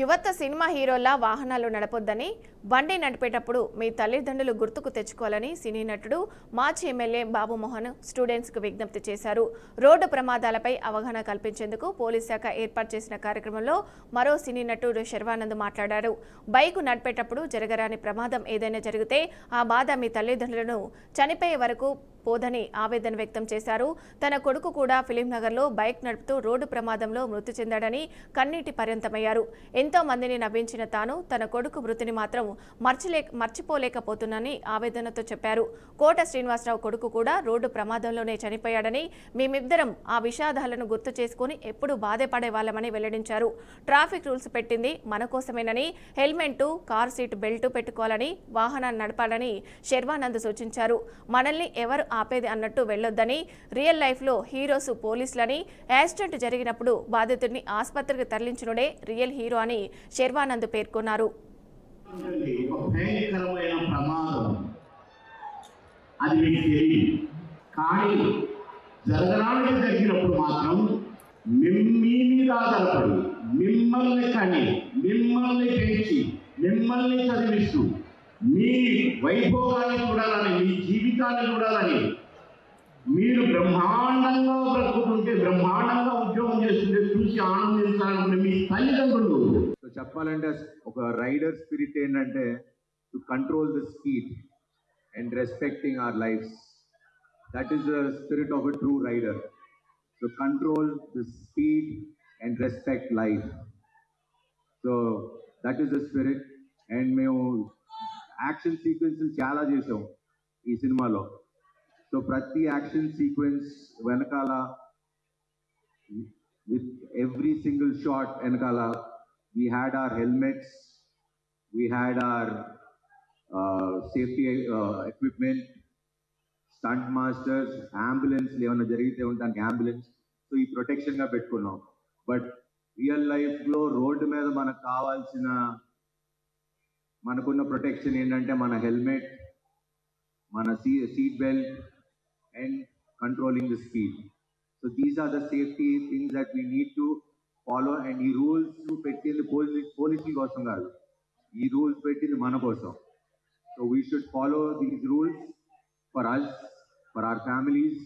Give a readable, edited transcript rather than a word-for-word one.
యువత సినిమా హీరోలా వాహనాలు నడపొద్దని, బండి నడిపేటప్పుడు మీ తల్లిదండ్రులు గుర్తుకు తెచ్చుకోవాలని సినీ నటుడు మాజీ ఎమ్మెల్యే బాబు మోహన్ స్టూడెంట్స్కు విజ్ఞప్తి చేశారు. రోడ్డు ప్రమాదాలపై అవగాహన కల్పించేందుకు పోలీస్ శాఖ ఏర్పాటు చేసిన కార్యక్రమంలో మరో సినీ నటుడు శర్వానంద్ మాట్లాడారు. బైకు నడిపేటప్పుడు జరగరాని ప్రమాదం ఏదైనా జరిగితే ఆ బాధ మీ తల్లిదండ్రులను చనిపోయే వరకు పోదని ఆవేదన వ్యక్తం చేశారు. తన కొడుకు కూడా ఫిలిం నగర్లో బైక్ నడుపుతూ రోడ్డు ప్రమాదంలో మృతి చెందాడని కన్నీటి పర్యంతమయ్యారు. ఎంతో మందిని నవ్వించిన తాను తన కొడుకు మృతిని మాత్రం మర్చిపోలేకపోతున్నానని ఆవేదనతో చెప్పారు. కోట శ్రీనివాసరావు కొడుకు కూడా రోడ్డు ప్రమాదంలోనే చనిపోయాడని, మేమిద్దరం ఆ విషాదాలను గుర్తు చేసుకుని ఎప్పుడు బాధపడే వాళ్ళమని వెల్లడించారు. ట్రాఫిక్ రూల్స్ పెట్టింది మన కోసమేనని, హెల్మెట్, కార్ సీట్ బెల్ట్ పెట్టుకోవాలని, వాహనాన్ని నడపాలని శర్వానంద్ సూచించారు. మనల్ని ఎవరు ఆపేది అన్నట్టు వెళ్లొద్దని, రియల్ లైఫ్ లో హీరోస్ పోలీసులని, యాక్సిడెంట్ జరిగినప్పుడు బాధితుడిని ఆసుపత్రికి తరలించనుడే రియల్ హీరో అని శర్వానంద్ పేర్కొన్నారు. మిమ్మల్ని చదివిస్తూ మీ వైభోగాన్ని చూడాలని, మీ జీవితాన్ని చూడాలని, మీరు బ్రహ్మాండంగా బ్రతుకుతుంటే, బ్రహ్మాండంగా ఉద్యోగం చేస్తుంటే చూసి ఆనందించాలనుకునే మీ తల్లిదండ్రులు. చెప్పాలంటే ఒక రైడర్ స్పిరిట్ ఏంటంటే to control the speed and respecting our lifes. That is the spirit of a true rider. To control the speed and respect life. So that is the spirit. And మేము action sequences చాలా చేసాం ఈ సినిమాలో. So ప్రతి action sequence వెనకాల, with every single shot వెనకాల we had our helmets, we had our safety equipment, stunt masters, ambulance ఏమైనా జరిగితే దానికి అంబులెన్స్. సో ఈ ప్రొటెక్షన్గా పెట్టుకున్నాం. బట్ రియల్ లైఫ్లో రోడ్డు మీద మనకు కావాల్సిన, మనకున్న ప్రొటెక్షన్ ఏంటంటే మన హెల్మెట్, మన seat belt and controlling the speed. So these are the safety things that we need to follow. And ఈ రూల్స్ పెట్టింది పోలీసుల కోసం కాదు, ఈ రూల్స్ పెట్టింది మన కోసం. So we should follow these rules for us, for our families.